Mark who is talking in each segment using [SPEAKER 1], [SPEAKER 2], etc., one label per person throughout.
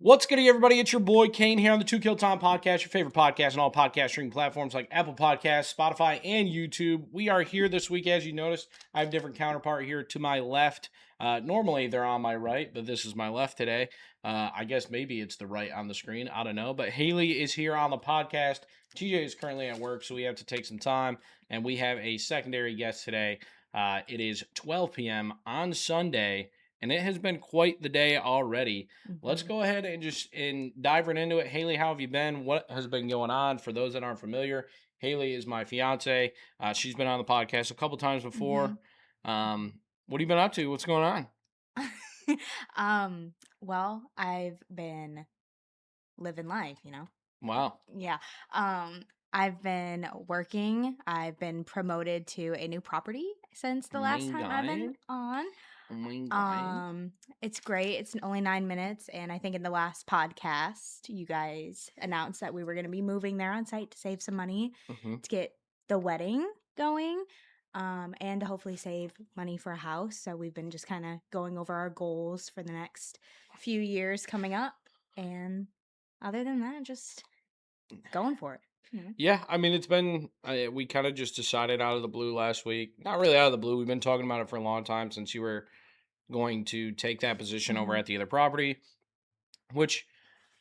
[SPEAKER 1] What's good, everybody? It's your boy Kane here on the Two Kill Time podcast, your favorite podcast on all podcast streaming platforms like Apple Podcasts, Spotify, and YouTube. We are here this week, as you noticed. I have a different counterpart here to my left. Normally, they're on my right, but this is my left today. I guess maybe it's the right on the screen. I don't know. But Haley is here on the podcast. TJ is currently at work, so we have to take some time. And we have a secondary guest today. It is 12 p.m. on Sunday, and it has been quite the day already. Let's go ahead and just dive right into it. Haley, how have you been? What has been going on? For those that aren't familiar, Haley is my fiance. She's been on the podcast a couple times before. What have you been up to? What's going on?
[SPEAKER 2] Well, I've been living life,
[SPEAKER 1] Wow.
[SPEAKER 2] Yeah. I've been working. I've been promoted to a new property since the
[SPEAKER 1] Oh
[SPEAKER 2] last
[SPEAKER 1] my
[SPEAKER 2] time I've been
[SPEAKER 1] God.
[SPEAKER 2] on.
[SPEAKER 1] Oh my God.
[SPEAKER 2] It's great. It's only 9 minutes, and I think in the last podcast, you guys announced that we were going to be moving there on site to save some money
[SPEAKER 1] Mm-hmm.
[SPEAKER 2] to get the wedding going, and to hopefully save money for a house. So we've been just kind of going over our goals for the next few years coming up, and other than that, just going for it.
[SPEAKER 1] Yeah, I mean, it's been, we kind of just decided out of the blue last week. Not really out of the blue. We've been talking about it for a long time since you were going to take that position over
[SPEAKER 2] Mhm.
[SPEAKER 1] at the other property, which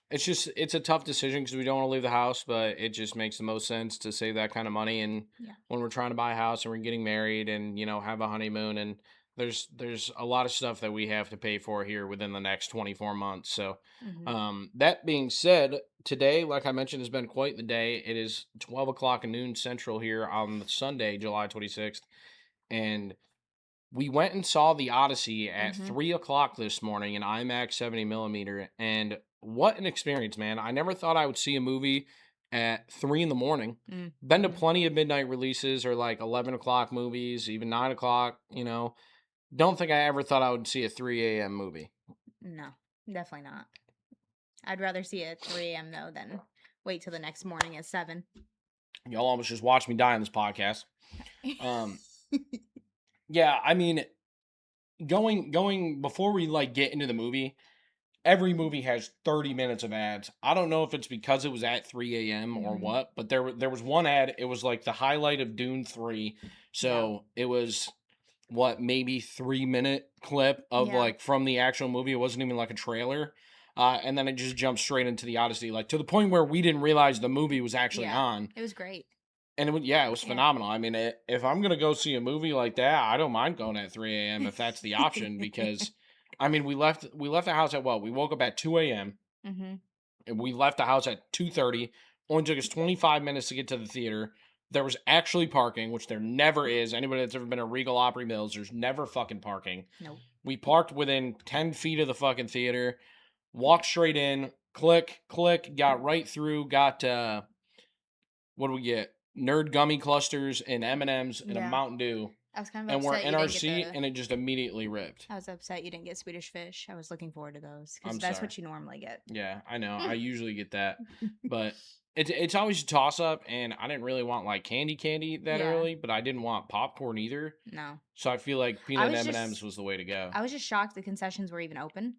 [SPEAKER 1] it's a tough decision because we don't want to leave the house, but it just makes the most sense to save that kind of money. And
[SPEAKER 2] Yeah.
[SPEAKER 1] when we're trying to buy a house and we're getting married and have a honeymoon, and there's a lot of stuff that we have to pay for here within the next 24 months. So
[SPEAKER 2] Mhm.
[SPEAKER 1] that being said, today, like I mentioned, has been quite the day. It is 12 o'clock and noon central here on Sunday, July 26th, and we went and saw the Odyssey at
[SPEAKER 2] Mhm.
[SPEAKER 1] 3 o'clock this morning in IMAX 70 millimeter, and what an experience, man! I never thought I would see a movie at 3 in the morning.
[SPEAKER 2] Mm.
[SPEAKER 1] Been to
[SPEAKER 2] Mhm.
[SPEAKER 1] plenty of midnight releases or like 11 o'clock movies, even 9 o'clock. Don't think I ever thought I would see a 3 a.m. movie.
[SPEAKER 2] No, definitely not. I'd rather see it at 3 a.m. though than wait till the next morning at 7.
[SPEAKER 1] Y'all almost just watched me die on this podcast. Um, yeah, I mean, going before we like get into the movie. Every movie has 30 minutes of ads. I don't know if it's because it was at 3 a.m. or
[SPEAKER 2] Mhm.
[SPEAKER 1] what, but there was one ad. It was like the highlight of Dune 3.
[SPEAKER 2] Yeah.
[SPEAKER 1] So it was what, maybe 3 minute clip of
[SPEAKER 2] Yeah.
[SPEAKER 1] like from the actual movie. It wasn't even like a trailer. And then it just jumped straight into the Odyssey, like to the point where we didn't realize the movie was actually
[SPEAKER 2] Yeah.
[SPEAKER 1] on.
[SPEAKER 2] It was great.
[SPEAKER 1] And yeah, it was
[SPEAKER 2] Yeah.
[SPEAKER 1] phenomenal. I mean, if I'm gonna go see a movie like that, I don't mind going at 3 a.m. if that's the option. Because, I mean, we left the house at what? We woke up at 2 a.m.
[SPEAKER 2] Mhm.
[SPEAKER 1] and we left the house at 2:30. Only took us 25 minutes to get to the theater. There was actually parking, which there never is. Anybody that's ever been to Regal Opry Mills, there's never fucking parking.
[SPEAKER 2] Nope.
[SPEAKER 1] We parked within 10 feet of the fucking theater. Walked straight in. Click, click. Got right through. Got what do we get? Nerd gummy clusters and M&Ms and a
[SPEAKER 2] Yeah.
[SPEAKER 1] Mountain Dew,
[SPEAKER 2] I was kind of
[SPEAKER 1] and we're
[SPEAKER 2] upset
[SPEAKER 1] in
[SPEAKER 2] you
[SPEAKER 1] our
[SPEAKER 2] didn't get
[SPEAKER 1] seat,
[SPEAKER 2] the.
[SPEAKER 1] and it just immediately ripped.
[SPEAKER 2] I was upset you didn't get Swedish fish. I was looking forward to those because
[SPEAKER 1] I'm
[SPEAKER 2] that's
[SPEAKER 1] sorry.
[SPEAKER 2] what you normally get.
[SPEAKER 1] Yeah, I know. I usually get that, but it's always a toss up, and I didn't really want like candy that
[SPEAKER 2] Yeah.
[SPEAKER 1] early, but I didn't want popcorn either.
[SPEAKER 2] No.
[SPEAKER 1] So I feel like
[SPEAKER 2] I
[SPEAKER 1] peanut
[SPEAKER 2] was
[SPEAKER 1] M&Ms
[SPEAKER 2] just
[SPEAKER 1] was the way to go.
[SPEAKER 2] I was just shocked the concessions were even open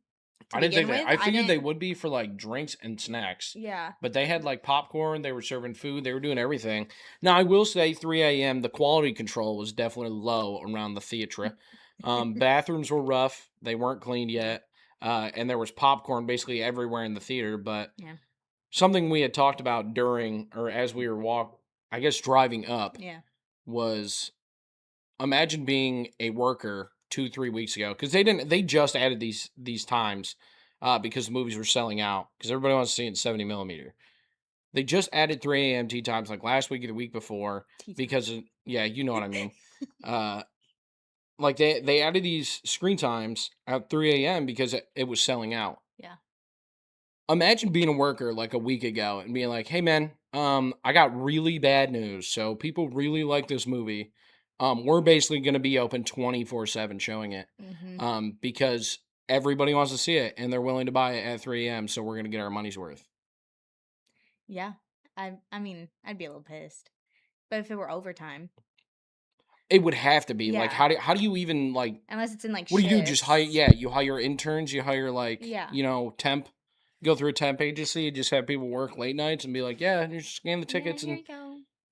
[SPEAKER 2] to
[SPEAKER 1] I didn't think
[SPEAKER 2] begin
[SPEAKER 1] that.
[SPEAKER 2] with.
[SPEAKER 1] I
[SPEAKER 2] I
[SPEAKER 1] figured they
[SPEAKER 2] didn't.
[SPEAKER 1] would be for like drinks and snacks.
[SPEAKER 2] Yeah.
[SPEAKER 1] But they had like popcorn, they were serving food, they were doing everything. Now I will say 3 a.m. the quality control was definitely low around the theatre. Bathrooms were rough, they weren't cleaned
[SPEAKER 2] Yeah.
[SPEAKER 1] yet. And there was popcorn basically everywhere in the theater. But
[SPEAKER 2] Yeah.
[SPEAKER 1] something we had talked about during or as we were I guess driving up,
[SPEAKER 2] Yeah.
[SPEAKER 1] was imagine being a worker 2-3 weeks ago, because they just added these times, because the movies were selling out because everybody wants to see it in 70 millimeter. They just added 3 a.m. tea times like last week or the week before
[SPEAKER 2] Tea time.
[SPEAKER 1] because yeah, you know what I mean. uh like they added these screen times at 3 a.m. because it was selling out.
[SPEAKER 2] Yeah.
[SPEAKER 1] Imagine being a worker like a week ago and being like, "Hey man, I got really bad news. So people really like this movie. We're basically going to be open 24/7 showing it.
[SPEAKER 2] Mhm.
[SPEAKER 1] Because everybody wants to see it and they're willing to buy it at 3 a.m. So we're going to get our money's worth."
[SPEAKER 2] Yeah. I mean, I'd be a little pissed. But if it were overtime.
[SPEAKER 1] It would have to be like,
[SPEAKER 2] Yeah.
[SPEAKER 1] how do you even like,
[SPEAKER 2] Unless it's in like
[SPEAKER 1] what do you do? Just hire,
[SPEAKER 2] shifts.
[SPEAKER 1] yeah, you hire interns, you hire like,
[SPEAKER 2] Yeah.
[SPEAKER 1] temp. go through a temp agency and just have people work late nights and be like, yeah, you just scan the
[SPEAKER 2] Yeah,
[SPEAKER 1] tickets
[SPEAKER 2] here
[SPEAKER 1] and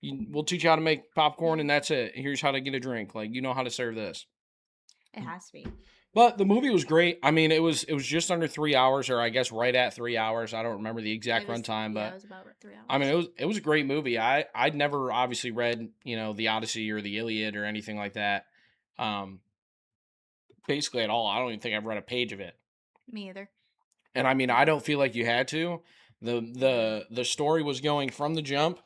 [SPEAKER 2] you go.
[SPEAKER 1] we'll teach you how to make popcorn
[SPEAKER 2] Yeah,
[SPEAKER 1] and that's it. Here's how to get a drink. Like, you know how to serve this.
[SPEAKER 2] it has to be.
[SPEAKER 1] But the movie was great. I mean, it was just under 3 hours, or I guess right at 3 hours. I don't remember the exact runtime,
[SPEAKER 2] Yeah, it
[SPEAKER 1] but
[SPEAKER 2] was about 3
[SPEAKER 1] I mean,
[SPEAKER 2] hours.
[SPEAKER 1] it was a great movie. I'd never obviously read the Odyssey or the Iliad or anything like that. Um, basically at all. I don't even think I've read a page of it.
[SPEAKER 2] Me either.
[SPEAKER 1] And I mean, I don't feel like you had to. The story was going from the jump.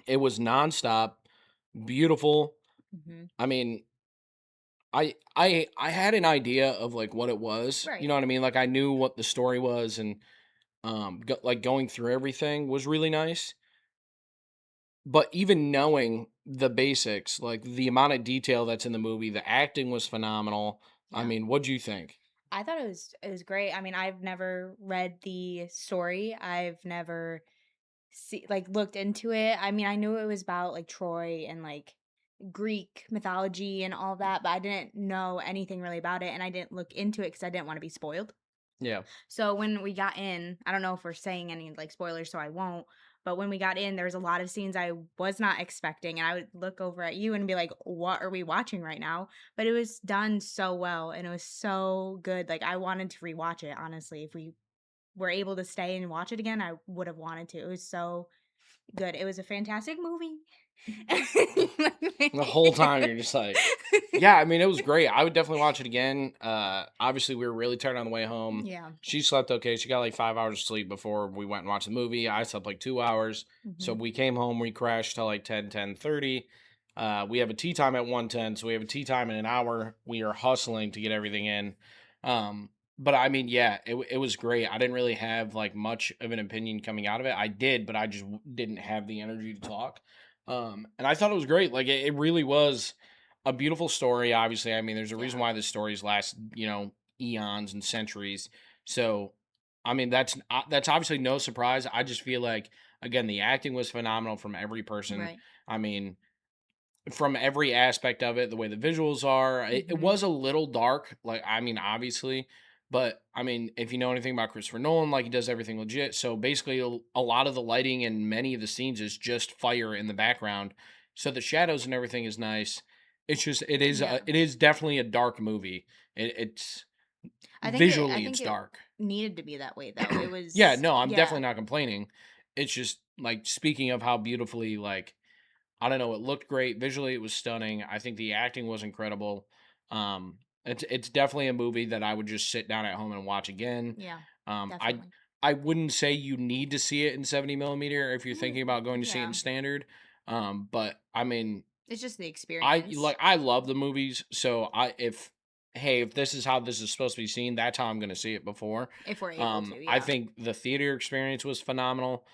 [SPEAKER 1] It was nonstop, beautiful.
[SPEAKER 2] Mm-hmm.
[SPEAKER 1] I mean, I had an idea of like what it was. You
[SPEAKER 2] Right.
[SPEAKER 1] know what I mean? Like I knew what the story was, and like going through everything was really nice. But even knowing the basics, like the amount of detail that's in the movie, the acting was phenomenal. I
[SPEAKER 2] Yeah.
[SPEAKER 1] mean, what'd you think?
[SPEAKER 2] I thought it was great. I mean, I've never read the story. I've never looked into it. I mean, I knew it was about like Troy and like Greek mythology and all that, but I didn't know anything really about it and I didn't look into it cuz I didn't want to be spoiled.
[SPEAKER 1] Yeah,
[SPEAKER 2] So when we got in, I don't know if we're saying any like spoilers, so I won't. But when we got in, there was a lot of scenes I was not expecting, and I would look over at you and be like, "What are we watching right now?" But it was done so well, and it was so good. Like I wanted to rewatch it. Honestly, if we were able to stay and watch it again, I would have wanted to. It was so good. It was a fantastic movie.
[SPEAKER 1] the whole time you're just like, yeah. I mean, it was great. I would definitely watch it again. Obviously, we were really tired on the way home.
[SPEAKER 2] Yeah.
[SPEAKER 1] She slept okay. She got like 5 hours of sleep before we went and watched the movie. I slept like 2 hours. So
[SPEAKER 2] Hmm.
[SPEAKER 1] we came home. We crashed till like 10:30. We have a tea time at 1:10, so we have a tea time in an hour. We are hustling to get everything in. But I mean, yeah, it was great. I didn't really have like much of an opinion coming out of it. I did, but I just didn't have the energy to talk. And I thought it was great. Like it really was a beautiful story. Obviously, I mean, there's a reason
[SPEAKER 2] Yeah.
[SPEAKER 1] why the stories last, eons and centuries. So, I mean, that's obviously no surprise. I just feel like again, the acting was phenomenal from every person.
[SPEAKER 2] Right.
[SPEAKER 1] I mean, from every aspect of it, the way the visuals are, it
[SPEAKER 2] Hmm.
[SPEAKER 1] was a little dark. Like, I mean, obviously, but I mean, if you know anything about Christopher Nolan, like he does everything legit. So basically, a lot of the lighting in many of the scenes is just fire in the background. So the shadows and everything is nice. It's just
[SPEAKER 2] Yeah.
[SPEAKER 1] it is definitely a dark movie. It's
[SPEAKER 2] I
[SPEAKER 1] visually it's
[SPEAKER 2] think it
[SPEAKER 1] dark.
[SPEAKER 2] needed to be that way though. It
[SPEAKER 1] Yeah,
[SPEAKER 2] was
[SPEAKER 1] no, I'm
[SPEAKER 2] yeah.
[SPEAKER 1] definitely not complaining. It's just like speaking of how beautifully like I don't know. It looked great visually. It was stunning. I think the acting was incredible. It's definitely a movie that I would just sit down at home and watch again.
[SPEAKER 2] Yeah.
[SPEAKER 1] Um, I
[SPEAKER 2] Definitely.
[SPEAKER 1] I wouldn't say you need to see it in 70 millimeter if you're thinking about going to see it in
[SPEAKER 2] Yeah.
[SPEAKER 1] standard. But I mean,
[SPEAKER 2] It's just the experience
[SPEAKER 1] I love the movies. So if this is how this is supposed to be seen, that's how I'm going to see it before.
[SPEAKER 2] if we're able to.
[SPEAKER 1] I
[SPEAKER 2] Yeah.
[SPEAKER 1] think the theater experience was phenomenal.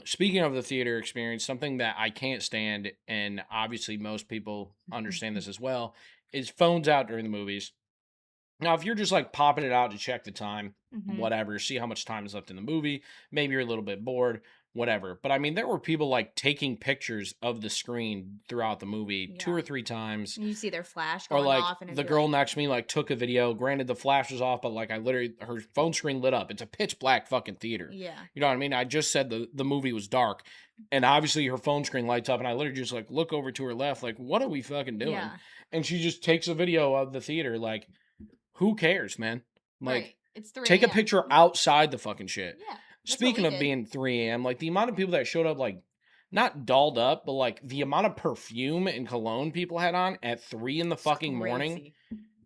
[SPEAKER 1] Speaking of the theater experience, something that I can't stand, and obviously most people understand this as well, is phones out during the movies. Now, if you're just like popping it out to check the time,
[SPEAKER 2] Hmm.
[SPEAKER 1] whatever, see how much time is left in the movie, maybe you're a little bit bored, whatever. But I mean, there were people like taking pictures of the screen throughout the movie two
[SPEAKER 2] Yeah.
[SPEAKER 1] or three times.
[SPEAKER 2] You see their flash
[SPEAKER 1] Or
[SPEAKER 2] going
[SPEAKER 1] like
[SPEAKER 2] off, and it'd
[SPEAKER 1] the
[SPEAKER 2] be
[SPEAKER 1] girl
[SPEAKER 2] like,
[SPEAKER 1] next to me like took a video. Granted, the flash was off, but like I literally her phone screen lit up. It's a pitch black fucking theater.
[SPEAKER 2] yeah,
[SPEAKER 1] You know what I mean? I just said the movie was dark, and obviously her phone screen lights up, and I literally just like look over to her left, like what are we fucking doing?
[SPEAKER 2] yeah,
[SPEAKER 1] And she just takes a video of the theater. Like who cares, man? Like
[SPEAKER 2] right. It's 3
[SPEAKER 1] take a
[SPEAKER 2] a.m.
[SPEAKER 1] picture outside the fucking shit.
[SPEAKER 2] Yeah, that's what
[SPEAKER 1] Speaking
[SPEAKER 2] we
[SPEAKER 1] of
[SPEAKER 2] did.
[SPEAKER 1] being 3 a.m., like the amount of people that showed up, like not dolled up, but like the amount of perfume and cologne people had on at 3 in the
[SPEAKER 2] It's
[SPEAKER 1] fucking morning
[SPEAKER 2] crazy.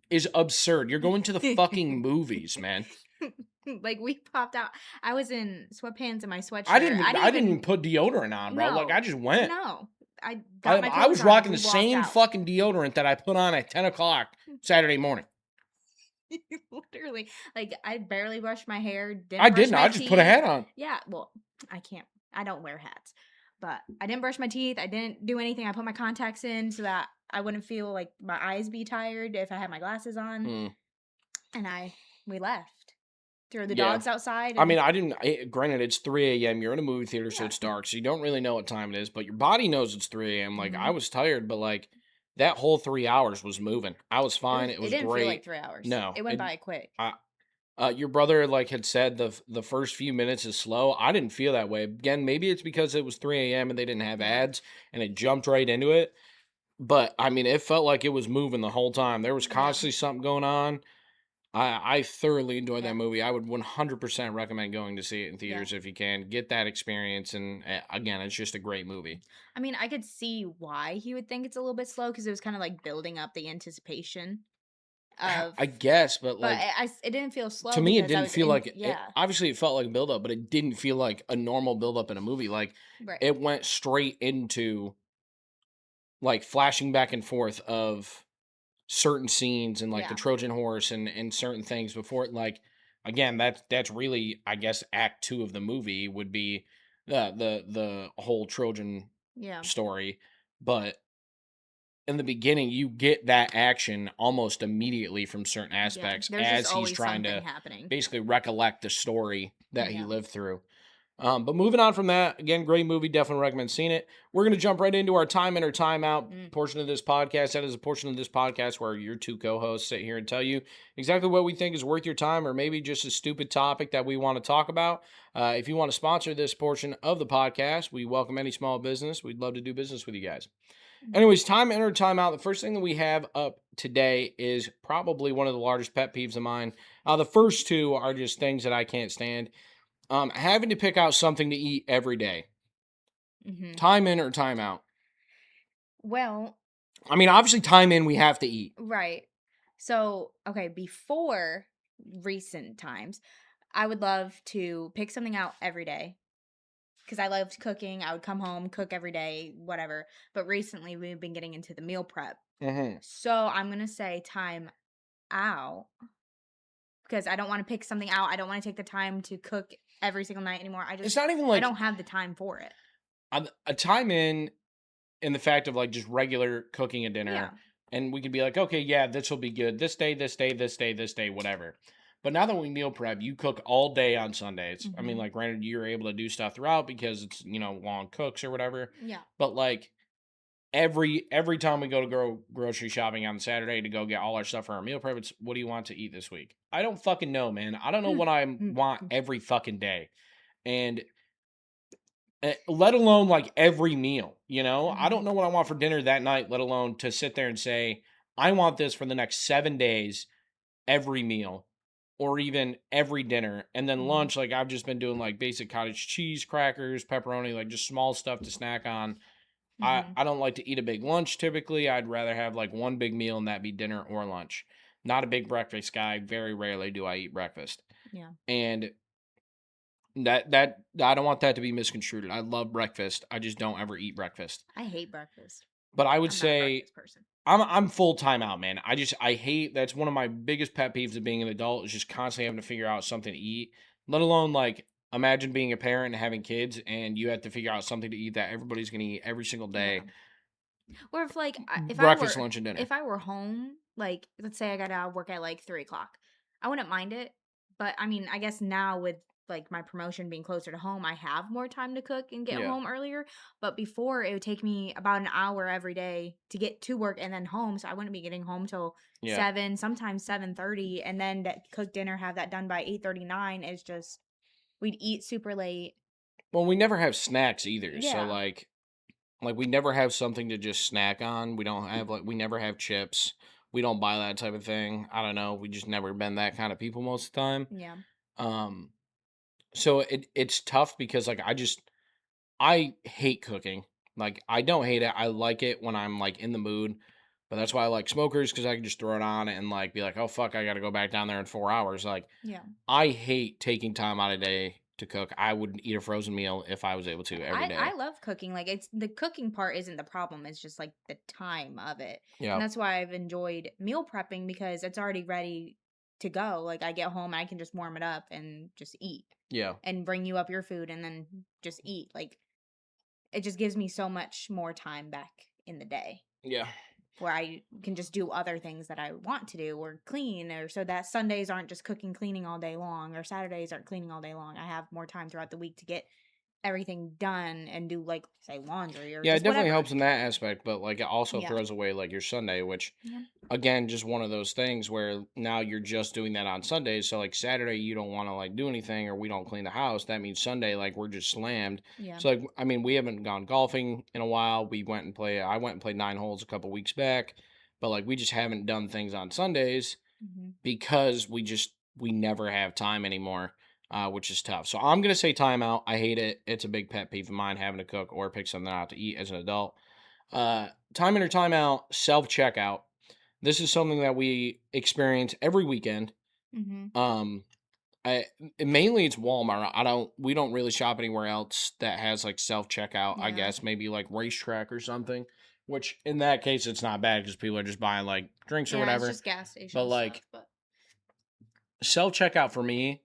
[SPEAKER 1] is absurd. You're going to the fucking movies, man.
[SPEAKER 2] Like we popped out. I was in sweatpants and my
[SPEAKER 1] I
[SPEAKER 2] sweatshirt.
[SPEAKER 1] didn't I didn't even put deodorant on, bro. Like I
[SPEAKER 2] No,
[SPEAKER 1] just went.
[SPEAKER 2] no. I
[SPEAKER 1] I,
[SPEAKER 2] got my
[SPEAKER 1] I
[SPEAKER 2] clothes
[SPEAKER 1] was
[SPEAKER 2] on and
[SPEAKER 1] rocking
[SPEAKER 2] we
[SPEAKER 1] the
[SPEAKER 2] walked
[SPEAKER 1] same
[SPEAKER 2] out.
[SPEAKER 1] fucking deodorant that I put on at 10 o'clock Saturday morning.
[SPEAKER 2] Literally, like I barely brushed my hair,
[SPEAKER 1] I
[SPEAKER 2] didn't brush
[SPEAKER 1] didn't.
[SPEAKER 2] my
[SPEAKER 1] I just put a
[SPEAKER 2] teeth.
[SPEAKER 1] hat on.
[SPEAKER 2] Yeah, well, I can't. I don't wear hats, but I didn't brush my teeth. I didn't do anything. I put my contacts in so that I wouldn't feel like my eyes be tired if I had my glasses on.
[SPEAKER 1] Hmm.
[SPEAKER 2] And we left. Threw the
[SPEAKER 1] Yeah.
[SPEAKER 2] dogs outside,
[SPEAKER 1] I mean,
[SPEAKER 2] and
[SPEAKER 1] I didn't. Granted, it's 3 a.m. You're in a movie theater, so
[SPEAKER 2] yeah.
[SPEAKER 1] it's dark, so you don't really know what time it is. But your body knows it's 3 a.m. Like I
[SPEAKER 2] Hmm.
[SPEAKER 1] was tired, but like that whole 3 hours was moving. I was
[SPEAKER 2] It
[SPEAKER 1] fine.
[SPEAKER 2] was.
[SPEAKER 1] It
[SPEAKER 2] It
[SPEAKER 1] was
[SPEAKER 2] didn't feel like
[SPEAKER 1] great.
[SPEAKER 2] 3 hours.
[SPEAKER 1] No,
[SPEAKER 2] It went by quick.
[SPEAKER 1] Your brother like had said the first few minutes is slow. I didn't feel that way. Again, maybe it's because it was 3 a.m. and they didn't have
[SPEAKER 2] Yeah.
[SPEAKER 1] ads and it jumped right into it. But I mean, it felt like it was moving the whole time. There was
[SPEAKER 2] Yeah.
[SPEAKER 1] constantly something going on. I thoroughly enjoyed that
[SPEAKER 2] Yeah.
[SPEAKER 1] movie. I would 100% recommend going to see it in
[SPEAKER 2] Yeah.
[SPEAKER 1] theaters if you can. Get that experience. And again, it's just a great movie.
[SPEAKER 2] I mean, I could see why he would think it's a little bit slow because it was kind of like building up the anticipation of,
[SPEAKER 1] I guess, but
[SPEAKER 2] but
[SPEAKER 1] like
[SPEAKER 2] it didn't feel slow
[SPEAKER 1] to me, it
[SPEAKER 2] because I
[SPEAKER 1] didn't
[SPEAKER 2] was
[SPEAKER 1] feel
[SPEAKER 2] in,
[SPEAKER 1] like it.
[SPEAKER 2] yeah,
[SPEAKER 1] Obviously, it felt like a build up, but it didn't feel like a normal build up in a movie. Like
[SPEAKER 2] right.
[SPEAKER 1] it went straight into like flashing back and forth of certain scenes and like the
[SPEAKER 2] Yeah.
[SPEAKER 1] Trojan horse and certain things before it like again that's really I guess act 2 of the movie would be the whole Trojan
[SPEAKER 2] Yeah.
[SPEAKER 1] story, but in the beginning you get that action almost immediately from certain
[SPEAKER 2] Yeah.
[SPEAKER 1] aspects
[SPEAKER 2] There's just
[SPEAKER 1] as he's
[SPEAKER 2] always
[SPEAKER 1] trying
[SPEAKER 2] something
[SPEAKER 1] to
[SPEAKER 2] happening.
[SPEAKER 1] basically recollect the story that he
[SPEAKER 2] Yeah.
[SPEAKER 1] lived through. But moving on from that, again, great movie. Definitely recommend seeing it. We're going to jump right into our time in or time out
[SPEAKER 2] Mm.
[SPEAKER 1] portion of this podcast. That is a portion of this podcast where your two co-hosts sit here and tell you exactly what we think is worth your time, or maybe just a stupid topic that we want to talk about. If you want to sponsor this portion of the podcast, we welcome any small business. We'd love to do business with you guys.
[SPEAKER 2] Mm.
[SPEAKER 1] Anyways, time in or time out. The first thing that we have up today is probably one of the largest pet peeves of mine. The first two are just things that I can't stand. Having to pick out something to eat every day.
[SPEAKER 2] Mm-hmm.
[SPEAKER 1] Time in or time out.
[SPEAKER 2] Well,
[SPEAKER 1] I mean, obviously, time in, we have to eat.
[SPEAKER 2] right. So, okay, before recent times, I would love to pick something out every day because I loved cooking. I would come home, cook every day, whatever. But recently, we've been getting into the meal prep.
[SPEAKER 1] Mm-hmm.
[SPEAKER 2] So I'm going to say time out because I don't want to pick something out. I don't want to take the time to cook every single night anymore.
[SPEAKER 1] It's not even
[SPEAKER 2] I
[SPEAKER 1] like
[SPEAKER 2] don't have the time for it.
[SPEAKER 1] a time in the fact of like just regular cooking a
[SPEAKER 2] Yeah.
[SPEAKER 1] dinner, and we could be like, okay, yeah, this will be good this day, this day, this day, this day, whatever. But now that we meal prep, you cook all day on Sundays. I mean,
[SPEAKER 2] Hmm.
[SPEAKER 1] like, granted, you're able to do stuff throughout because it's long cooks or whatever.
[SPEAKER 2] Yeah.
[SPEAKER 1] But like every time we go to grocery shopping on Saturday to go get all our stuff for our meal prep, it's what do you want to eat this week? I don't fucking know, man. I don't know what I want every fucking day. And let alone like every meal, I
[SPEAKER 2] Hmm.
[SPEAKER 1] don't know what I want for dinner that night, let alone to sit there and say, I want this for the next 7 days, every meal, or even every dinner. And then
[SPEAKER 2] Hmm.
[SPEAKER 1] lunch, like I've just been doing like basic cottage cheese, crackers, pepperoni, like just small stuff to snack on.
[SPEAKER 2] Hmm.
[SPEAKER 1] I don't like to eat a big lunch typically. I'd rather have like one big meal and that be dinner or lunch. Not a big breakfast guy. Very rarely do I eat breakfast.
[SPEAKER 2] Yeah.
[SPEAKER 1] And that I don't want that to be misconstrued. I love breakfast. I just don't ever eat breakfast.
[SPEAKER 2] I hate breakfast.
[SPEAKER 1] But I would
[SPEAKER 2] I'm not a
[SPEAKER 1] say
[SPEAKER 2] breakfast person.
[SPEAKER 1] I'm full time out, man. I hate that's one of my biggest pet peeves of being an adult is just constantly having to figure out something to eat. Let alone like imagine being a parent and having kids and you have to figure out something to eat that everybody's gonna eat every single
[SPEAKER 2] Yeah.
[SPEAKER 1] day.
[SPEAKER 2] Or if like
[SPEAKER 1] Breakfast, lunch, and dinner.
[SPEAKER 2] if I were home, like let's say I got out of work at like 3 o'clock, I wouldn't mind it. But I mean, I guess now with like my promotion being closer to home, I have more time to cook and get
[SPEAKER 1] Yeah.
[SPEAKER 2] home earlier. But before it would take me about an hour every day to get to work and then home, so I wouldn't be getting home till
[SPEAKER 1] Yeah.
[SPEAKER 2] 7, sometimes 7:30, and then that cook dinner, have that done by 8:39 is just we'd eat super late.
[SPEAKER 1] Well, we never have snacks either. So
[SPEAKER 2] Yeah.
[SPEAKER 1] like we never have something to just snack on. We don't have like we never have chips. We don't buy that type of thing. I don't know. We just never been that kind of people most of the time.
[SPEAKER 2] Yeah.
[SPEAKER 1] Um so it's tough because like I hate cooking. Like I don't hate it. I like it when I'm like in the mood. But that's why I like smokers because I can just throw it on and like be like, oh fuck, I got to go back down there in 4 hours. Like
[SPEAKER 2] Yeah.
[SPEAKER 1] I hate taking time out of day to cook. I would eat a frozen meal if I was able to every
[SPEAKER 2] I
[SPEAKER 1] day.
[SPEAKER 2] love cooking. Like it's the cooking part isn't the problem. It's just like the time of it. And
[SPEAKER 1] Yeah,
[SPEAKER 2] that's why I've enjoyed meal prepping because it's already ready to go. Like I get home, I can just warm it up and just eat
[SPEAKER 1] yeah,
[SPEAKER 2] and bring you up your food and then just eat. Like it just gives me so much more time back in the day
[SPEAKER 1] yeah,
[SPEAKER 2] where I can just do other things that I want to do or clean, or so that Sundays aren't just cooking cleaning all day long or Saturdays aren't cleaning all day long. I have more time throughout the week to get everything done and do like say laundry or
[SPEAKER 1] Yeah, it
[SPEAKER 2] just
[SPEAKER 1] definitely
[SPEAKER 2] whatever.
[SPEAKER 1] helps in that aspect, but like it also
[SPEAKER 2] Yeah.
[SPEAKER 1] throws away like your Sunday, which
[SPEAKER 2] Yeah.
[SPEAKER 1] again, just one of those things where now you're just doing that on Sundays. So like Saturday, you don't want to like do anything or we don't clean the house. That means Sunday, like we're just slammed.
[SPEAKER 2] Yeah.
[SPEAKER 1] So like, I mean, we haven't gone golfing in a while. I went and played 9 holes a couple weeks back, but like we just haven't done things on Sundays
[SPEAKER 2] Hmm.
[SPEAKER 1] because we never have time anymore, which is tough. So I'm gonna say timeout. I hate it. It's a big pet peeve of mine having to cook or pick something out to eat as an adult. Time in or timeout, self checkout. This is something that we experience every weekend.
[SPEAKER 2] Hmm.
[SPEAKER 1] Um, I mainly it's Walmart. We don't really shop anywhere else that has like self checkout. I
[SPEAKER 2] Yeah.
[SPEAKER 1] guess maybe like Racetrack or something. Which in that case it's not bad because people are just buying like drinks or
[SPEAKER 2] Yeah, it's
[SPEAKER 1] whatever.
[SPEAKER 2] just gas
[SPEAKER 1] But
[SPEAKER 2] station stuff,
[SPEAKER 1] like
[SPEAKER 2] but
[SPEAKER 1] self checkout for me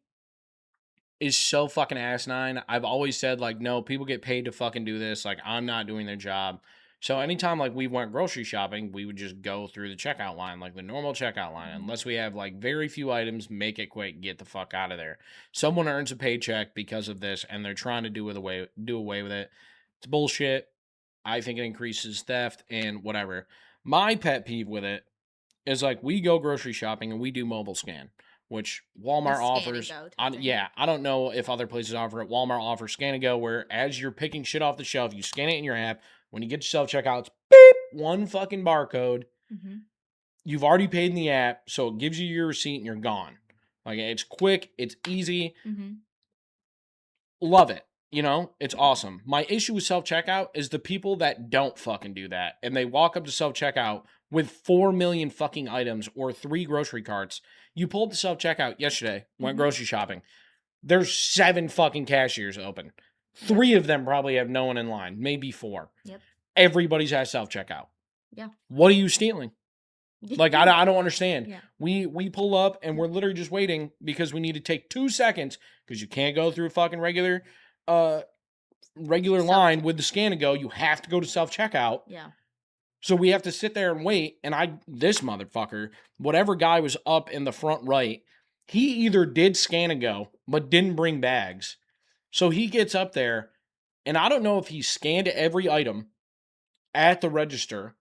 [SPEAKER 1] is so fucking asinine. I've always said like, no, people get paid to fucking do this. Like, I'm not doing their job. So anytime like we went grocery shopping, we would just go through the checkout line, like the normal checkout line.
[SPEAKER 2] Mhm.
[SPEAKER 1] Unless we have like very few items, make it quick, get the fuck out of there. Someone earns a paycheck because of this, and they're trying to do away with it. It's bullshit. I think it increases theft and whatever. My pet peeve with it is like we go grocery shopping and we do mobile scan, which
[SPEAKER 2] The
[SPEAKER 1] Walmart
[SPEAKER 2] scan and
[SPEAKER 1] offers.
[SPEAKER 2] go type thing.
[SPEAKER 1] Yeah, I don't know if other places offer it. Walmart offers scan and go, where as you're picking shit off the shelf, you scan it in your app. When you get to self checkout, it's beep, one fucking barcode.
[SPEAKER 2] Mhm.
[SPEAKER 1] You've already paid in the app, so it gives you your receipt and you're gone. Like it's quick, it's easy.
[SPEAKER 2] Mhm.
[SPEAKER 1] Love it. You know, it's
[SPEAKER 2] Yeah.
[SPEAKER 1] awesome. My issue with self checkout is the people that don't fucking do that and they walk up to self checkout with 4 million fucking items or 3 grocery carts. You pulled the self checkout yesterday, went
[SPEAKER 2] Mhm.
[SPEAKER 1] grocery shopping. There's 7 fucking cashiers open.
[SPEAKER 2] Yep.
[SPEAKER 1] 3 of them probably have no one in line, maybe 4.
[SPEAKER 2] Yep.
[SPEAKER 1] Everybody's at self checkout.
[SPEAKER 2] Yeah.
[SPEAKER 1] What are you stealing? Like I don't understand.
[SPEAKER 2] Yeah.
[SPEAKER 1] We pull up and we're literally just waiting because we need to take 2 seconds because you can't go through fucking uh regular
[SPEAKER 2] Self
[SPEAKER 1] line
[SPEAKER 2] check.
[SPEAKER 1] with the scan and go. You have to go to self checkout.
[SPEAKER 2] Yeah.
[SPEAKER 1] So we have to sit there and wait. And this motherfucker, whatever guy was up in the front right, he either did scan and go, but didn't bring bags. So he gets up there, and I don't know if he scanned every item at the register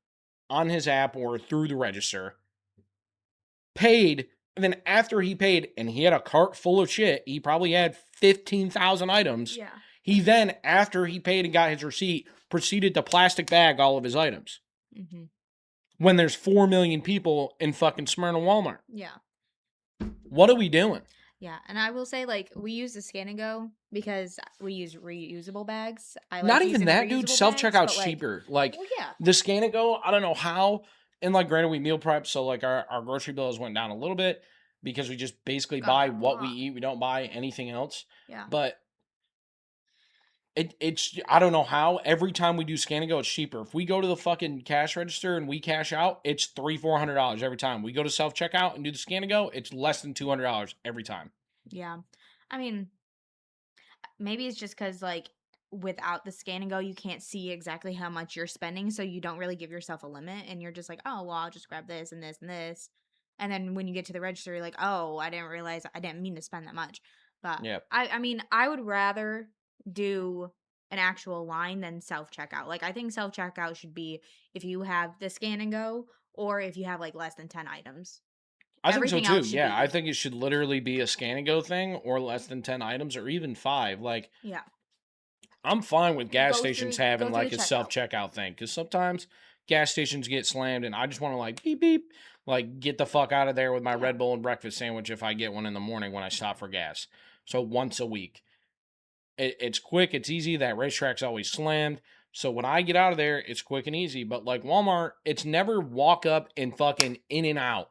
[SPEAKER 1] on his app or through the register, paid, and then after he paid, and he had a cart full of shit, he probably had 15,000 items.
[SPEAKER 2] Yeah.
[SPEAKER 1] He then, after he paid and got his receipt, proceeded to plastic bag all of his items.
[SPEAKER 2] Mhm.
[SPEAKER 1] When there's 4 million people in fucking Smyrna Walmart.
[SPEAKER 2] Yeah.
[SPEAKER 1] What are we doing?
[SPEAKER 2] Yeah, and I will say, like, we use the Scan and Go because we use reusable bags. I
[SPEAKER 1] Not
[SPEAKER 2] like
[SPEAKER 1] even
[SPEAKER 2] using the
[SPEAKER 1] that, dude.
[SPEAKER 2] reusable
[SPEAKER 1] Self
[SPEAKER 2] bags,
[SPEAKER 1] checkout's
[SPEAKER 2] but like,
[SPEAKER 1] cheaper. Like
[SPEAKER 2] well, yeah,
[SPEAKER 1] the scan and go, I don't know how. And like, granted, we meal prep, so like our grocery bills went down a little bit because we just basically
[SPEAKER 2] got
[SPEAKER 1] buy
[SPEAKER 2] that a
[SPEAKER 1] what we
[SPEAKER 2] lot.
[SPEAKER 1] eat. We don't buy anything else.
[SPEAKER 2] Yeah,
[SPEAKER 1] But it's I don't know how. Every time we do scan and go, it's cheaper. If we go to the fucking cash register and we cash out, it's $300-400 every time. We go to self checkout and do the scan and go, it's less than $200 every time.
[SPEAKER 2] yeah. I mean, maybe it's just because like without the Scan and Go, you can't see exactly how much you're spending, so you don't really give yourself a limit, and you're just like, oh well, I'll just grab this and this and this, and then when you get to the register, you're like, oh, I didn't realize I didn't mean to spend that much. But
[SPEAKER 1] Yeah.
[SPEAKER 2] I mean, I would rather do an actual line than self checkout. Like I think self checkout should be if you have the Scan and Go or if you have like less than 10 items.
[SPEAKER 1] I think so
[SPEAKER 2] Everything
[SPEAKER 1] too.
[SPEAKER 2] else should
[SPEAKER 1] Yeah, I
[SPEAKER 2] be
[SPEAKER 1] think it should literally be a scan and go thing or less than 10 items or even 5. Like
[SPEAKER 2] yeah.
[SPEAKER 1] I'm fine with gas stations
[SPEAKER 2] Go
[SPEAKER 1] having
[SPEAKER 2] through
[SPEAKER 1] like
[SPEAKER 2] the
[SPEAKER 1] a self
[SPEAKER 2] checkout.
[SPEAKER 1] checkout thing because sometimes gas stations get slammed and I just want to like beep beep, like get the fuck out of there with my
[SPEAKER 2] Yeah.
[SPEAKER 1] Red Bull and breakfast sandwich if I get one in the morning when I stop for gas. So once a week, it's quick, it's easy. That racetrack's always slammed. So when I get out of there, it's quick and easy. But like Walmart, it's never walk up and fucking in and out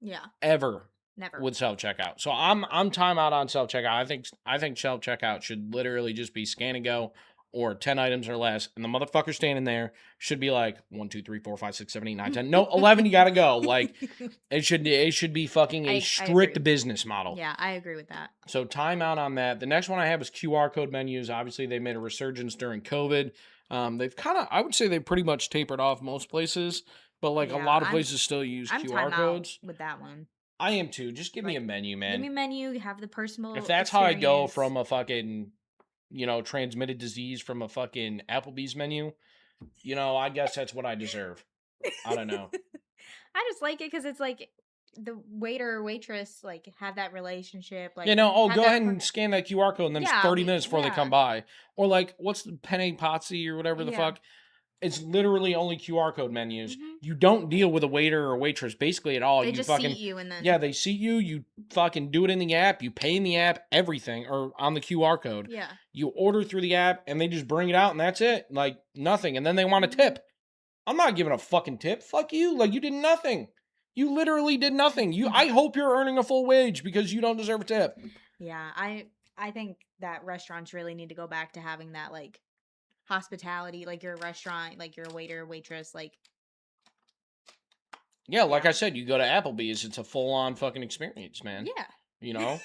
[SPEAKER 2] Yeah.
[SPEAKER 1] ever
[SPEAKER 2] Never.
[SPEAKER 1] with self checkout. So I'm time out on self checkout. I think self checkout should literally just be scan and go or 10 items or less. And the motherfucker standing there should be like 1, 2, 3, 4, 5, 6, 7, 8, 9, 10. No, 11, you gotta go. Like it should be fucking a
[SPEAKER 2] I
[SPEAKER 1] strict
[SPEAKER 2] agree.
[SPEAKER 1] business model.
[SPEAKER 2] Yeah, I agree with that.
[SPEAKER 1] So time out on that. The next one I have is QR code menus. Obviously, they made a resurgence during COVID. They've kind of, I would say, they've pretty much tapered off most places, but like a
[SPEAKER 2] Yeah,
[SPEAKER 1] lot of places still use
[SPEAKER 2] I'm
[SPEAKER 1] QR
[SPEAKER 2] time out
[SPEAKER 1] codes.
[SPEAKER 2] with that one.
[SPEAKER 1] I am too. Just give me a
[SPEAKER 2] Like,
[SPEAKER 1] menu,
[SPEAKER 2] give me
[SPEAKER 1] man.
[SPEAKER 2] a menu, have the personal
[SPEAKER 1] If that's how I go
[SPEAKER 2] experience.
[SPEAKER 1] from a fucking transmitted disease from a fucking Applebee's menu, I guess that's what I deserve. I don't know.
[SPEAKER 2] I just like it because it's like the waiter or waitress like have that relationship,
[SPEAKER 1] Yeah,
[SPEAKER 2] like
[SPEAKER 1] no,
[SPEAKER 2] have
[SPEAKER 1] go ahead
[SPEAKER 2] that.
[SPEAKER 1] and scan that QR code, and then it's
[SPEAKER 2] Yeah,
[SPEAKER 1] 30 minutes before they come
[SPEAKER 2] yeah,
[SPEAKER 1] by. Or like, what's the penne pozzi or whatever the
[SPEAKER 2] yeah.
[SPEAKER 1] fuck? It's literally only QR code menus.
[SPEAKER 2] Hmm.
[SPEAKER 1] You don't deal with a waiter or waitress basically at all.
[SPEAKER 2] They
[SPEAKER 1] You
[SPEAKER 2] just seat
[SPEAKER 1] fucking,
[SPEAKER 2] you and
[SPEAKER 1] yeah,
[SPEAKER 2] then
[SPEAKER 1] they see you. You fucking do it in the app. You pay in the app, everything, or on the QR code.
[SPEAKER 2] yeah.
[SPEAKER 1] You order through the app, and they just bring it out, and that's it. Like, nothing. And then they want a
[SPEAKER 2] Mhm.
[SPEAKER 1] tip. I'm not giving a fucking tip. Fuck you. Like, you did nothing. You literally did nothing. I hope you're earning a full wage because you don't deserve a tip.
[SPEAKER 2] Yeah, I think that restaurants really need to go back to having that like hospitality, like your restaurant, like your waiter, waitress, like
[SPEAKER 1] Yeah, like
[SPEAKER 2] yeah,
[SPEAKER 1] I said, you go to Applebee's, it's a full on fucking experience, man. You
[SPEAKER 2] yeah.
[SPEAKER 1] know?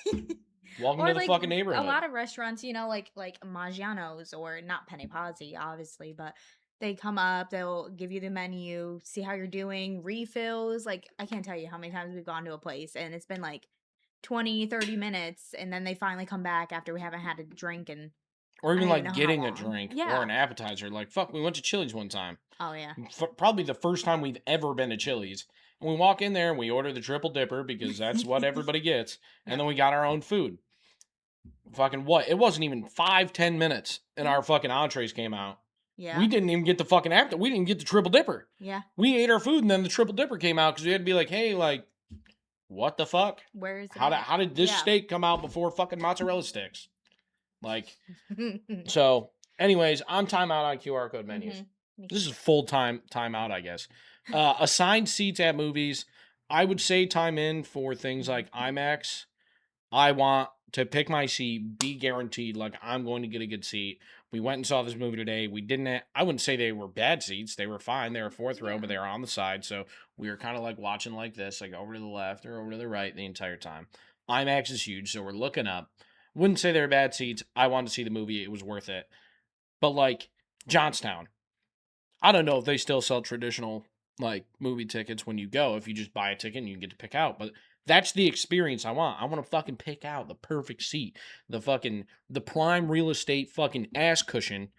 [SPEAKER 1] Welcome
[SPEAKER 2] Or
[SPEAKER 1] to the
[SPEAKER 2] like
[SPEAKER 1] fucking
[SPEAKER 2] a
[SPEAKER 1] neighborhood.
[SPEAKER 2] lot of restaurants, like Maggiano's or not Penne Pazzi, obviously, but they come up, they'll give you the menu, see how you're doing, refills. Like I can't tell you how many times we've gone to a place and it's been like 20, 30 minutes and then they finally come back after we haven't had a drink and
[SPEAKER 1] Or
[SPEAKER 2] I
[SPEAKER 1] even
[SPEAKER 2] don't even
[SPEAKER 1] like
[SPEAKER 2] know how
[SPEAKER 1] getting a
[SPEAKER 2] long.
[SPEAKER 1] drink or
[SPEAKER 2] Yeah.
[SPEAKER 1] an appetizer. Like, fuck, we went to Chili's one time.
[SPEAKER 2] Oh yeah.
[SPEAKER 1] Probably the first time we've ever been to Chili's. And we walk in there and we order the triple dipper because that's what everybody gets. And
[SPEAKER 2] Yep.
[SPEAKER 1] then we got our own food. Fucking what? It wasn't even 5-10 minutes and
[SPEAKER 2] Yep.
[SPEAKER 1] our fucking entrees came out. We
[SPEAKER 2] Yeah.
[SPEAKER 1] didn't even get the fucking after. We didn't even get the triple dipper.
[SPEAKER 2] Yeah.
[SPEAKER 1] We ate our food and then the triple dipper came out because we had to be like, hey, like, what the fuck?
[SPEAKER 2] Where is it
[SPEAKER 1] How did
[SPEAKER 2] at?
[SPEAKER 1] how did this
[SPEAKER 2] Yeah.
[SPEAKER 1] steak come out before fucking mozzarella sticks? Like, so. Anyways, I'm timeout on QR code menus. This is full timeout, I guess. Assigned seats at movies. I would say time in for things like IMAX. I want to pick my seat, be guaranteed like I'm going to get a good seat. We went and saw this movie today. We didn't. I wouldn't say they were bad seats. They were fine. They were fourth row, but
[SPEAKER 2] Yeah.
[SPEAKER 1] they were on the side, so we were kind of like watching like this, like over to the left or over to the right the entire time. IMAX is huge, so we're looking up. Wouldn't say they were bad seats. I wanted to see the movie. It was worth it. But like Johnstown, I don't know if they still sell traditional like movie tickets when you go. If you just buy a ticket and you get to pick out, but that's the experience I want. I want to fucking pick out the perfect seat, the prime real estate fucking ass cushion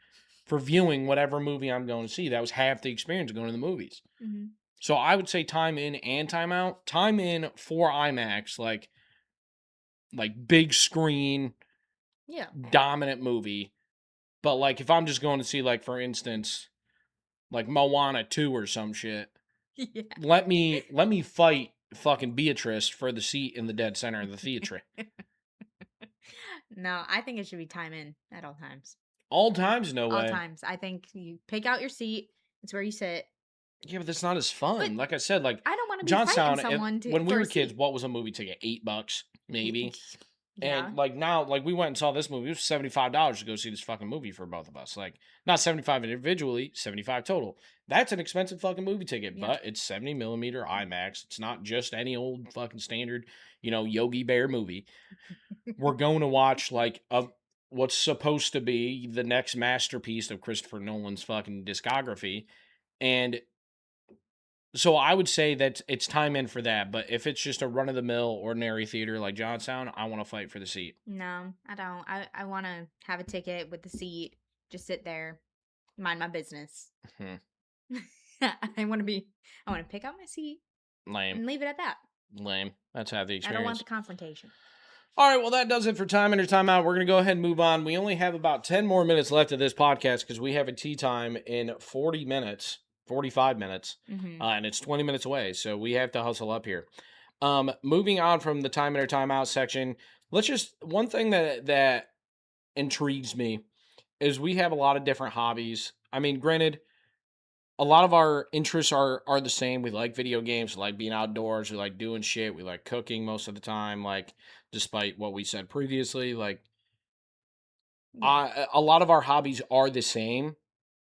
[SPEAKER 1] for viewing whatever movie I'm going to see. That was half the experience of going to the movies.
[SPEAKER 2] Mm-hmm.
[SPEAKER 1] So I would say time in and time out. Time in for IMAX, like big screen,
[SPEAKER 2] Yeah.
[SPEAKER 1] dominant movie. But like if I'm just going to see like for instance like Moana 2 or some shit,
[SPEAKER 2] Yeah.
[SPEAKER 1] let me fight fucking Beatrice for the seat in the dead center of the theater.
[SPEAKER 2] No, I think it should be time in at all times.
[SPEAKER 1] All times, no
[SPEAKER 2] All
[SPEAKER 1] way.
[SPEAKER 2] times. I think you pick out your seat. It's where you sit.
[SPEAKER 1] Yeah, but that's not as
[SPEAKER 2] But
[SPEAKER 1] fun. Like I said, like
[SPEAKER 2] I don't want to be fighting
[SPEAKER 1] Johnstown,
[SPEAKER 2] someone to
[SPEAKER 1] when we
[SPEAKER 2] for
[SPEAKER 1] were
[SPEAKER 2] a
[SPEAKER 1] kids,
[SPEAKER 2] seat.
[SPEAKER 1] what was a movie ticket? $8, maybe.
[SPEAKER 2] Yeah.
[SPEAKER 1] And like now, like we went and saw this movie. It was $75 to go see this fucking movie for both of us. Like not 75 individually, 75 total. That's an expensive fucking movie ticket,
[SPEAKER 2] Yeah.
[SPEAKER 1] but it's 70 millimeter IMAX. It's not just any old fucking standard, Yogi Bear movie. We're going to watch like what's supposed to be the next masterpiece of Christopher Nolan's fucking discography. And so I would say that it's time in for that. But if it's just a run of the mill ordinary theater like Johnstown, I want to fight for the seat.
[SPEAKER 2] No, I don't. I want to have a ticket with the seat. Just sit there, mind my business.
[SPEAKER 1] Hmm.
[SPEAKER 2] I want to be. I want to pick out my seat
[SPEAKER 1] Lame.
[SPEAKER 2] and leave it at that.
[SPEAKER 1] Lame. That's half the
[SPEAKER 2] I don't want
[SPEAKER 1] experience.
[SPEAKER 2] the confrontation.
[SPEAKER 1] All right, well, that does it for time in or time out. We're going to go ahead and move on. We only have about 10 more minutes left of this podcast because we have a tea time in 40 minutes, 45 minutes,
[SPEAKER 2] Mm-hmm.
[SPEAKER 1] and it's 20 minutes away. So we have to hustle up here. Moving on from the time in or time out section, one thing that intrigues me is we have a lot of different hobbies. I mean, granted, a lot of our interests are the same. We like video games, we like being outdoors, we like doing shit, we like cooking most of the time, like despite what we said previously, like
[SPEAKER 2] Yeah.
[SPEAKER 1] a lot of our hobbies are the same,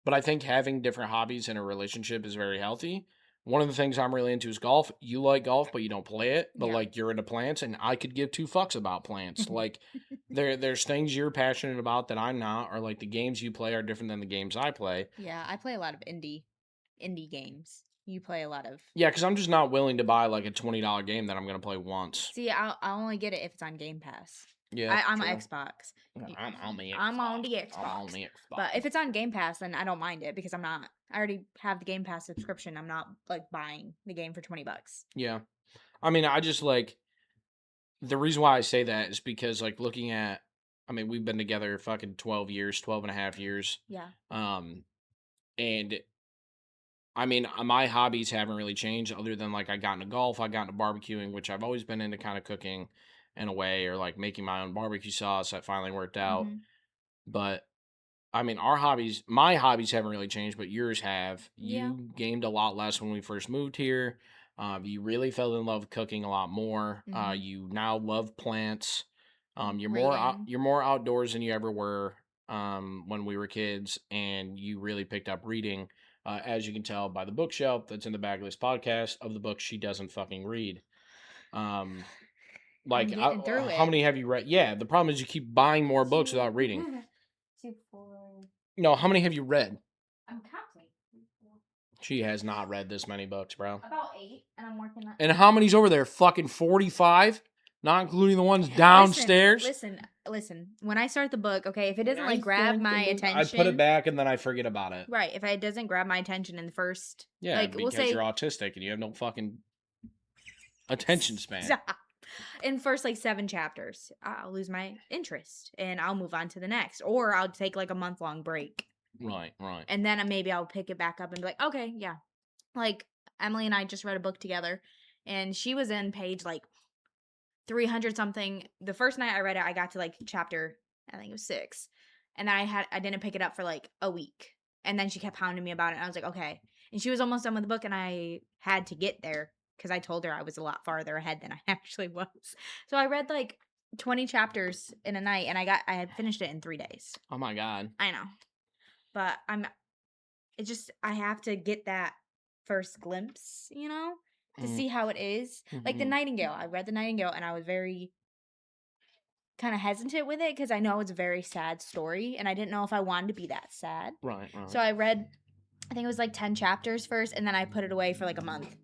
[SPEAKER 1] but I think having different hobbies in a relationship is very healthy. One of the things I'm really into is golf. You like golf, but you don't play it. But
[SPEAKER 2] Yeah.
[SPEAKER 1] like you're into plants, and I could give two fucks about plants. Like there's things you're passionate about that I'm not, or like the games you play are different than the games I play.
[SPEAKER 2] Yeah, I play a lot of indie games. You play a lot of.
[SPEAKER 1] Yeah, because I'm just not willing to buy like a $20 game that I'm gonna play once.
[SPEAKER 2] See, I'll only get it if it's on Game Pass.
[SPEAKER 1] Yeah,
[SPEAKER 2] I'm on
[SPEAKER 1] true.
[SPEAKER 2] Xbox.
[SPEAKER 1] I'm on the Xbox.
[SPEAKER 2] I'm on the
[SPEAKER 1] I'm on
[SPEAKER 2] Xbox.
[SPEAKER 1] the
[SPEAKER 2] But
[SPEAKER 1] Xbox.
[SPEAKER 2] if it's on Game Pass, then I don't mind it because I already have the Game Pass subscription. I'm not like buying the game for $20.
[SPEAKER 1] Yeah. I mean, I just like the reason why I say that is because like looking at I mean, we've been together fucking 12 years, 12 and a half years.
[SPEAKER 2] Yeah.
[SPEAKER 1] Um and I mean, my hobbies haven't really changed other than like I got into golf, I got into barbecuing, which I've always been into kind of cooking in a way or like making my own barbecue sauce. That finally worked out.
[SPEAKER 2] Hmm.
[SPEAKER 1] But I mean, our hobbies, my hobbies haven't really changed, but yours have.
[SPEAKER 2] Yeah.
[SPEAKER 1] You gamed a lot less when we first moved here. You really fell in love with cooking a lot more.
[SPEAKER 2] Hmm.
[SPEAKER 1] You now love plants.
[SPEAKER 2] Reading.
[SPEAKER 1] You're more outdoors than you ever were when we were kids, and you really picked up reading, as you can tell by the bookshelf that's in the back of this podcast of the books she doesn't fucking read. Um,
[SPEAKER 2] I'm getting through
[SPEAKER 1] how
[SPEAKER 2] it.
[SPEAKER 1] many have you read? Yeah, the problem is you keep buying more books
[SPEAKER 2] Two,
[SPEAKER 1] without reading.
[SPEAKER 2] 2, 4.
[SPEAKER 1] No, how many have you read?
[SPEAKER 2] I'm counting. 3, 4.
[SPEAKER 1] She has not read this many books, bro.
[SPEAKER 2] About 8, and I'm working on.
[SPEAKER 1] And how many's over there? Fucking 45? Not including the ones downstairs?
[SPEAKER 2] Listen. When I start the book, okay, if it doesn't like grab my attention,
[SPEAKER 1] I put it back and then I forget about it.
[SPEAKER 2] right? If it doesn't grab my attention in the first,
[SPEAKER 1] Yeah,
[SPEAKER 2] like
[SPEAKER 1] because
[SPEAKER 2] we'll say,
[SPEAKER 1] you're autistic and you have no fucking attention span.
[SPEAKER 2] stop. In first like 7 chapters, I'll lose my interest and I'll move on to the next, or I'll take like a month-long break,
[SPEAKER 1] Right.
[SPEAKER 2] and then maybe I'll pick it back up and be like, okay, yeah. Like Emily and I just read a book together, and she was in page like 300 something. The first night I read it, I got to like chapter, I think it was 6. And then I didn't pick it up for like a week. And then she kept hounding me about it. And I was like, okay. And she was almost done with the book, and I had to get there because I told her I was a lot farther ahead than I actually was. So I read like 20 chapters in a night, and I had finished it in 3 days.
[SPEAKER 1] Oh my God.
[SPEAKER 2] I know. But I have to get that first glimpse, to see how it is. Like the
[SPEAKER 1] Mhm.
[SPEAKER 2] Nightingale. I read the Nightingale, and I was very kind of hesitant with it because I know it's a very sad story, and I didn't know if I wanted to be that sad.
[SPEAKER 1] Right.
[SPEAKER 2] So I read, I think it was like 10 chapters first, and then I put it away for like a month.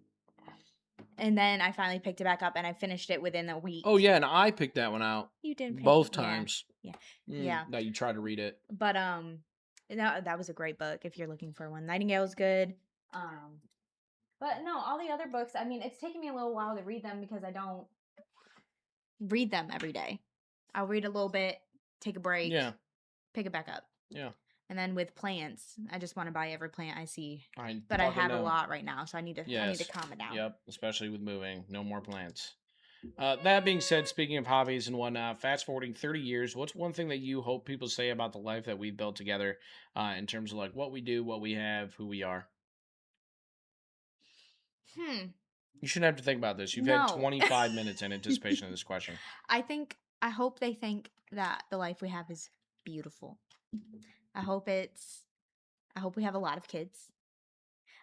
[SPEAKER 2] And then I finally picked it back up, and I finished it within a week.
[SPEAKER 1] Oh yeah, and I picked that one out.
[SPEAKER 2] You did
[SPEAKER 1] both times.
[SPEAKER 2] Yeah.
[SPEAKER 1] Yeah. That you tried to read it.
[SPEAKER 2] But that was a great book if you're looking for one. Nightingale's good. But no, all the other books, I mean, it's taken me a little while to read them because I don't read them every day. I'll read a little bit, take a break,
[SPEAKER 1] Yeah.
[SPEAKER 2] pick it back up.
[SPEAKER 1] Yeah.
[SPEAKER 2] And then with plants, I just want to buy every plant I see.
[SPEAKER 1] I
[SPEAKER 2] But I
[SPEAKER 1] fucking
[SPEAKER 2] have a
[SPEAKER 1] know.
[SPEAKER 2] lot right now, so I need to
[SPEAKER 1] Yes.
[SPEAKER 2] calm it down.
[SPEAKER 1] Yep, especially with moving. No more plants. That being said, speaking of hobbies and whatnot, fast forwarding 30 years, what's one thing that you hope people say about the life that we've built together in terms of like what we do, what we have, who we are? You shouldn't have to think about this. You've had
[SPEAKER 2] No.
[SPEAKER 1] 25 minutes in anticipation of this question.
[SPEAKER 2] I hope they think that the life we have is beautiful. I hope we have a lot of kids.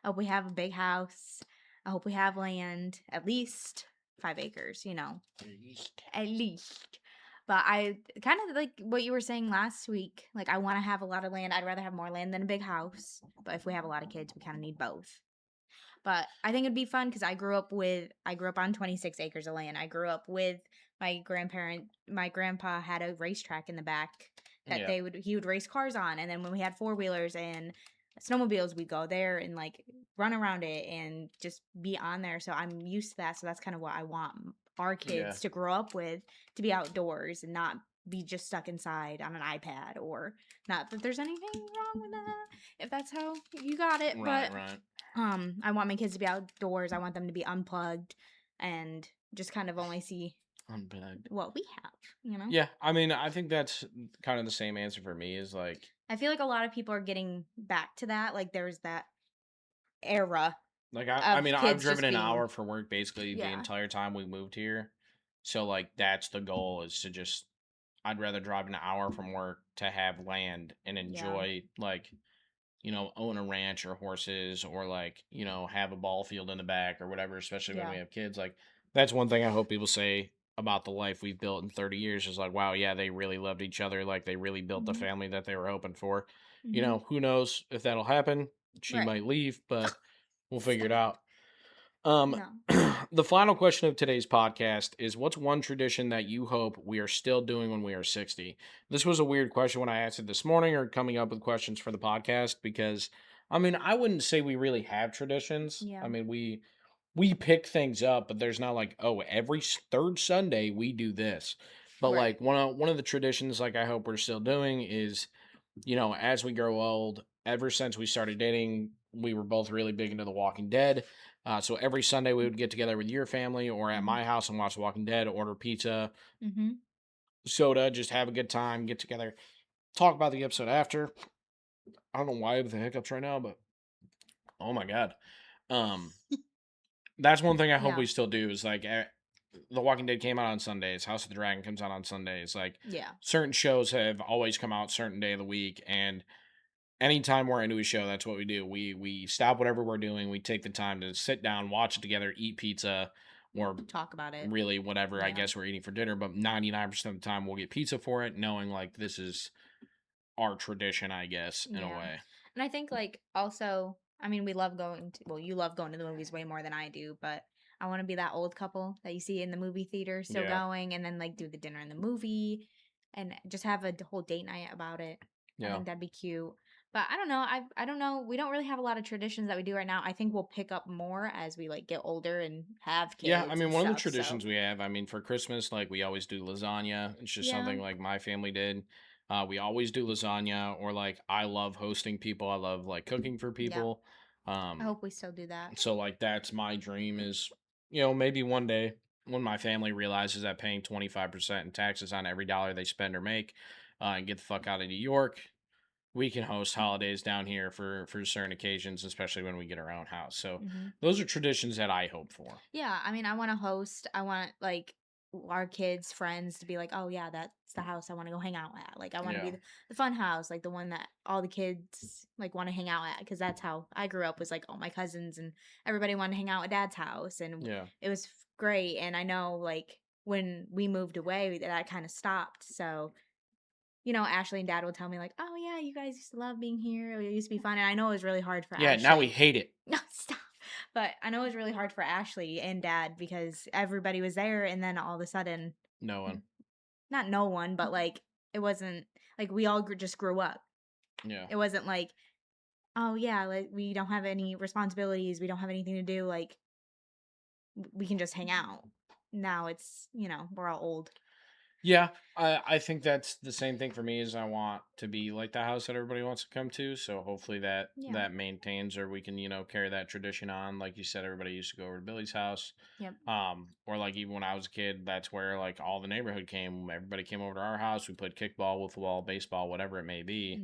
[SPEAKER 2] I hope we have a big house. I hope we have land, at least 5 acres, At least. But I kind of like what you were saying last week. Like, I want to have a lot of land. I'd rather have more land than a big house. But if we have a lot of kids, we kind of need both. But I think it'd be fun because I grew up on 26 acres of land. I grew up with my grandpa had a racetrack in the back that
[SPEAKER 1] Yeah.
[SPEAKER 2] he would race cars on. And then when we had 4-wheelers and snowmobiles, we'd go there and like run around it and just be on there. So I'm used to that. So that's kind of what I want our kids
[SPEAKER 1] Yeah.
[SPEAKER 2] to grow up with, to be outdoors and not be just stuck inside on an iPad. Or not that there's anything wrong with that, if that's how you got it.
[SPEAKER 1] Right,
[SPEAKER 2] but
[SPEAKER 1] right.
[SPEAKER 2] I want my kids to be outdoors. I want them to be unplugged and just kind of only see
[SPEAKER 1] Unplugged.
[SPEAKER 2] what we have,
[SPEAKER 1] Yeah, I mean, I think that's kind of the same answer for me is like,
[SPEAKER 2] I feel like a lot of people are getting back to that. Like there's that era.
[SPEAKER 1] like
[SPEAKER 2] Of
[SPEAKER 1] I've
[SPEAKER 2] kids
[SPEAKER 1] driven
[SPEAKER 2] just
[SPEAKER 1] an
[SPEAKER 2] being-
[SPEAKER 1] hour for work basically the
[SPEAKER 2] Yeah.
[SPEAKER 1] entire time we moved here. So like that's the goal is to just I'd rather drive an hour from work to have land and enjoy like own a ranch or horses or like, have a ball field in the back or whatever, especially when
[SPEAKER 2] Yeah.
[SPEAKER 1] we have kids. Like that's one thing I hope people say about the life we've built in 30 years is like, wow, yeah, they really loved each other. Like they really built the
[SPEAKER 2] Mhm.
[SPEAKER 1] family that they were hoping for.
[SPEAKER 2] Mhm.
[SPEAKER 1] Who knows if that'll happen? She
[SPEAKER 2] Right.
[SPEAKER 1] might leave, but we'll figure it out. Um,
[SPEAKER 2] No.
[SPEAKER 1] the final question of today's podcast is, what's one tradition that you hope we are still doing when we are 60? This was a weird question when I asked it this morning, or coming up with questions for the podcast, because I mean, I wouldn't say we really have traditions.
[SPEAKER 2] Yeah.
[SPEAKER 1] I mean, we pick things up, but there's not like, oh, every third Sunday we do this. But
[SPEAKER 2] Right.
[SPEAKER 1] like one of the traditions, like I hope we're still doing is, as we grow old, ever since we started dating, we were both really big into The Walking Dead. So every Sunday we would get together with your family or at
[SPEAKER 2] Mm-hmm.
[SPEAKER 1] my house and watch The Walking Dead, order pizza,
[SPEAKER 2] Mm-hmm.
[SPEAKER 1] soda, just have a good time, get together, talk about the episode after. I don't know why I have the hiccups right now, but oh my god. Um, that's one thing I hope
[SPEAKER 2] Yeah.
[SPEAKER 1] we still do is like The Walking Dead came out on Sundays, House of the Dragon comes out on Sundays. Like
[SPEAKER 2] Yeah.
[SPEAKER 1] certain shows have always come out certain day of the week, and anytime we're into a show, that's what we do. We stop whatever we're doing. We take the time to sit down, watch it together, eat pizza, or
[SPEAKER 2] Talk about it.
[SPEAKER 1] really whatever I
[SPEAKER 2] Yeah.
[SPEAKER 1] guess we're eating for dinner. But 99% of the time, we'll get pizza for it, knowing like this is our tradition, I guess, in a
[SPEAKER 2] Yeah.
[SPEAKER 1] way.
[SPEAKER 2] And I think like also, I mean, we love going to, well, you love going to the movies way more than I do, but I want to be that old couple that you see in the movie theater still
[SPEAKER 1] Yeah,
[SPEAKER 2] going and then like do the dinner in the movie and just have a whole date night about it. I
[SPEAKER 1] yeah.
[SPEAKER 2] think that'd be cute. But I don't know. I don't know. We don't really have a lot of traditions that we do right now. I think we'll pick up more as we like get older and have
[SPEAKER 1] Yeah, I
[SPEAKER 2] kids
[SPEAKER 1] mean,
[SPEAKER 2] and
[SPEAKER 1] one of the
[SPEAKER 2] stuff. So
[SPEAKER 1] traditions we have, I mean, for Christmas, like we always do lasagna. It's just
[SPEAKER 2] yeah,
[SPEAKER 1] something like my family did. We always do lasagna, or like I love hosting people. I love like cooking for
[SPEAKER 2] yep.
[SPEAKER 1] people.
[SPEAKER 2] I
[SPEAKER 1] Um,
[SPEAKER 2] hope we still do that.
[SPEAKER 1] so like that's my dream is, maybe one day when my family realizes that paying 25% in taxes on every dollar they spend or make, and get the fuck out of New York, we can host holidays down here for certain occasions, especially when we get our own house. So
[SPEAKER 2] Hmm.
[SPEAKER 1] those are traditions that I hope for.
[SPEAKER 2] Yeah, I mean, I want to host. I want like our kids' friends to be like, oh yeah, that's the house I want to go hang out at. Like, I want to be
[SPEAKER 1] Yeah,
[SPEAKER 2] the fun house, like the one that all the kids like want to hang out at, because that's how I grew up. Was like all my cousins and everybody wanted to hang out at Dad's house, and
[SPEAKER 1] yeah.
[SPEAKER 2] it was great. And I know like when we moved away, that kind of stopped. So Ashley and Dad will tell me like, oh yeah, you guys used to love being here. It used to be fun. And I know it was really hard for
[SPEAKER 1] Yeah, now we
[SPEAKER 2] Ashley.
[SPEAKER 1] hate it.
[SPEAKER 2] No, stop. But I know it was really hard for Ashley and Dad because everybody was there, and then all of a sudden,
[SPEAKER 1] No one.
[SPEAKER 2] not no one, but like it wasn't like we all just grew up.
[SPEAKER 1] Yeah.
[SPEAKER 2] It wasn't like, oh yeah, like we don't have any responsibilities, we don't have anything to do, like we can just hang out. Now it's we're all old.
[SPEAKER 1] Yeah, I think that's the same thing for me as I want to be like the house that everybody wants to come to. So hopefully that
[SPEAKER 2] Yeah.
[SPEAKER 1] that maintains, or we can, carry that tradition on. Like you said, everybody used to go over to Billy's house.
[SPEAKER 2] Yep.
[SPEAKER 1] Or like even when I was a kid, that's where like all the neighborhood came. Everybody came over to our house. We played kickball, wiffle ball, baseball, whatever it may be.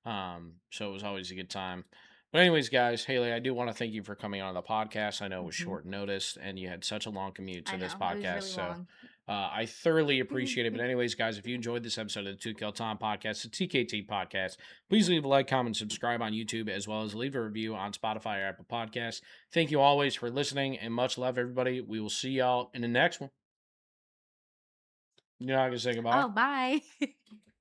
[SPEAKER 2] Mm-hmm.
[SPEAKER 1] So it was always a good time. But anyways, guys, Haley, I do want to thank you for coming on the podcast. I know it was
[SPEAKER 2] Mm-hmm.
[SPEAKER 1] short notice and you had such a long commute
[SPEAKER 2] I
[SPEAKER 1] to this
[SPEAKER 2] know it was
[SPEAKER 1] podcast.
[SPEAKER 2] really
[SPEAKER 1] So
[SPEAKER 2] long.
[SPEAKER 1] I thoroughly appreciate it. But anyways, guys, if you enjoyed this episode of the Two Kill Tom podcast, the TKT podcast, please leave a like, comment, subscribe on YouTube, as well as leave a review on Spotify or Apple Podcasts. Thank you always for listening, and much love, everybody. We will see y'all in the next one. You're not gonna say goodbye.
[SPEAKER 2] Oh, bye.